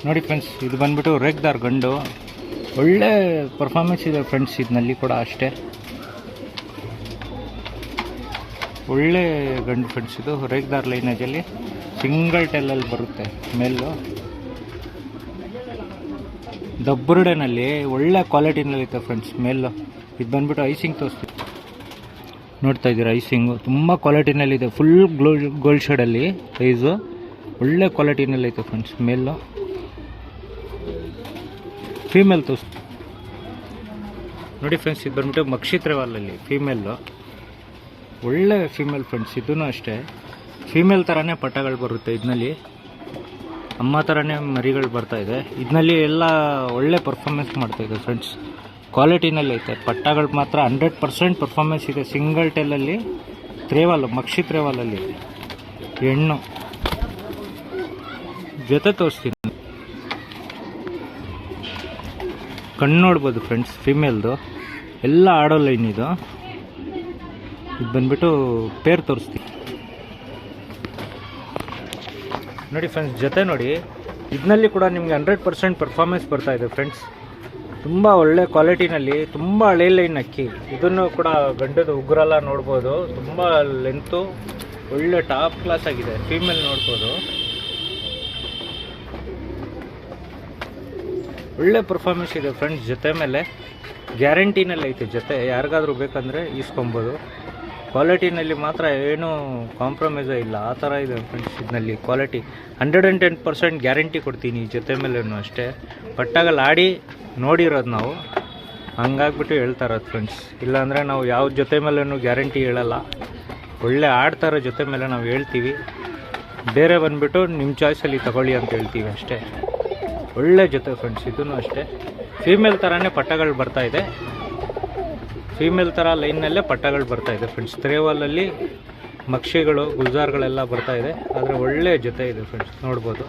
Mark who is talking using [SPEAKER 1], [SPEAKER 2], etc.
[SPEAKER 1] ನೋಡಿ ಫ್ರೆಂಡ್ಸ್, ಇದು ಬಂದ್ಬಿಟ್ಟು ರೇಗ್ದಾರ್ ಗಂಡು. ಒಳ್ಳೆ ಪರ್ಫಾರ್ಮೆನ್ಸ್ ಇದೆ ಫ್ರೆಂಡ್ಸ್. ಇದರಲ್ಲಿ ಕೂಡ ಅಷ್ಟೇ ಒಳ್ಳೆ ಗಂಡು ಫ್ರೆಂಡ್ಸ್. ಇದು ರೇಗ್ದಾರ್ ಲೈನೇಜಲ್ಲಿ ಸಿಂಗಲ್ ಟೆಲ್ಲಲ್ಲಿ ಬರುತ್ತೆ. ಮೇಲು ದಬ್ಬುರುಡೆನಲ್ಲಿ ಒಳ್ಳೆ ಕ್ವಾಲಿಟಿನಲ್ಲಿರುತ್ತೆ ಫ್ರೆಂಡ್ಸ್. ಮೇಲು ಇದು ಬಂದ್ಬಿಟ್ಟು ಐಸಿಂಗ್ ತೋರಿಸ್ತೀವಿ, ನೋಡ್ತಾ ಇದ್ದೀರಾ. ಐಸಿಂಗು ತುಂಬ ಕ್ವಾಲಿಟಿನಲ್ಲಿದೆ. ಫುಲ್ ಗೋಲ್ಡ್ ಶೇಡಲ್ಲಿ ಐಸು ಒಳ್ಳೆ ಕ್ವಾಲಿಟಿನಲ್ಲೈತೆ ಫ್ರೆಂಡ್ಸ್. ಮೇಲು ಫೀಮೇಲ್ ತೋರಿಸ್ತೀವಿ ನೋಡಿ ಫ್ರೆಂಡ್ಸ್. ಇದು ಬಂದ್ಬಿಟ್ಟು ಮಕ್ಷಿತ್ರೆವಾಲಲ್ಲಿ ಫೀಮೇಲು, ಒಳ್ಳೆ ಫೀಮೇಲ್ ಫ್ರೆಂಡ್ಸ್. ಇದೂ ಅಷ್ಟೇ ಫೀಮೇಲ್ ಥರನೇ ಪಟ್ಟಗಳು ಬರುತ್ತೆ. ಇದರಲ್ಲಿ ಅಮ್ಮ ಥರನೇ ಮರಿಗಳು ಬರ್ತಾಯಿದೆ. ಇದರಲ್ಲಿ ಎಲ್ಲ ಒಳ್ಳೆ ಪರ್ಫಾರ್ಮೆನ್ಸ್ ಮಾಡ್ತಾಯಿದೆ ಫ್ರೆಂಡ್ಸ್. ಕ್ವಾಲಿಟಿನಲ್ಲಿ ಐತೆ. ಪಟ್ಟಗಳು ಮಾತ್ರ 100% ಪರ್ಫಾರ್ಮೆನ್ಸ್ ಇದೆ. ಸಿಂಗಲ್ ಟೆಲ್ಲಲ್ಲಿ ತ್ರೇವಾಲು, ಮಕ್ಷಿತ್ರೆವಾಲಲ್ಲಿ ಹೆಣ್ಣು. ಜೊತೆ ತೋರಿಸ್ತೀನಿ, ಕಣ್ಣು ನೋಡ್ಬೋದು ಫ್ರೆಂಡ್ಸ್. ಫೀಮೇಲ್ದು ಎಲ್ಲ ಆಡೋ ಲೈನ್ ಇದು. ಇದು ಬಂದ್ಬಿಟ್ಟು ಪೇರ್ ತೋರಿಸ್ತೀವಿ ನೋಡಿ ಫ್ರೆಂಡ್ಸ್. ಜೊತೆ ನೋಡಿ, ಇದರಲ್ಲಿ ಕೂಡ ನಿಮಗೆ 100% ಪರ್ಫಾರ್ಮೆನ್ಸ್ ಬರ್ತಾ ಇದೆ ಫ್ರೆಂಡ್ಸ್. ತುಂಬ ಒಳ್ಳೆ ಕ್ವಾಲಿಟಿನಲ್ಲಿ, ತುಂಬ ಹಳೆ ಲೈನ್ ಅಕ್ಕಿ. ಇದನ್ನು ಕೂಡ ಗಂಡದ ಉಗುರೆಲ್ಲ ನೋಡ್ಬೋದು. ತುಂಬ ಲೆಂತು ಒಳ್ಳೆ ಟಾಪ್ ಕ್ಲಾಸ್ ಆಗಿದೆ. ಫೀಮೇಲ್ ನೋಡ್ಬೋದು, ಒಳ್ಳೆ ಪರ್ಫಾರ್ಮೆನ್ಸ್ ಇದೆ ಫ್ರೆಂಡ್ಸ್. ಜೊತೆ ಮೇಲೆ ಗ್ಯಾರಂಟಿನಲ್ಲಿ ಐತೆ. ಜೊತೆ ಯಾರಿಗಾದ್ರೂ ಬೇಕಂದರೆ ಈಸ್ಕೊಬೋದು. ಕ್ವಾಲಿಟಿನಲ್ಲಿ ಮಾತ್ರ ಏನೂ ಕಾಂಪ್ರಮೈಸೇ ಇಲ್ಲ, ಆ ಥರ ಇದೆ ಫ್ರೆಂಡ್ಸ್. ಇದರಲ್ಲಿ ಕ್ವಾಲಿಟಿ 110% ಗ್ಯಾರಂಟಿ ಕೊಡ್ತೀನಿ. ಜೊತೆ ಮೇಲೂ ಅಷ್ಟೇ ಪಟ್ಟಗಳು ಆಡಿ ನೋಡಿರೋದು ನಾವು, ಹಂಗಾಗ್ಬಿಟ್ಟು ಹೇಳ್ತಾ ಇರೋದು ಫ್ರೆಂಡ್ಸ್. ಇಲ್ಲಾಂದರೆ ನಾವು ಯಾವ ಜೊತೆ ಮೇಲೂ ಗ್ಯಾರಂಟಿ ಹೇಳಲ್ಲ. ಒಳ್ಳೆ ಆಡ್ತಾರೋ ಜೊತೆ ಮೇಲೆ ನಾವು ಹೇಳ್ತೀವಿ. ಬೇರೆ ಬಂದುಬಿಟ್ಟು ನಿಮ್ಮ ಚಾಯ್ಸಲ್ಲಿ ತಗೊಳ್ಳಿ ಅಂತ ಹೇಳ್ತೀವಿ ಅಷ್ಟೇ. ಒಳ್ಳೆ ಜೊತೆ ಫ್ರೆಂಡ್ಸ್. ಇದೂ ಅಷ್ಟೇ ಫೀಮೇಲ್ ಥರನೇ ಪಟ್ಟಗಳು ಬರ್ತಾಯಿದೆ. ಫೀಮೇಲ್ ಥರ ಲೈನ್ನಲ್ಲೇ ಪಟ್ಟಗಳು ಬರ್ತಾಯಿದೆ ಫ್ರೆಂಡ್ಸ್. ತ್ರೇವಾಲಲ್ಲಿ ಮಕ್ಷಿಗಳು, ಗುಲ್ಜಾರ್ಗಳೆಲ್ಲ ಬರ್ತಾಯಿದೆ. ಆದರೆ ಒಳ್ಳೆ ಜೊತೆ ಇದೆ ಫ್ರೆಂಡ್ಸ್, ನೋಡ್ಬೋದು.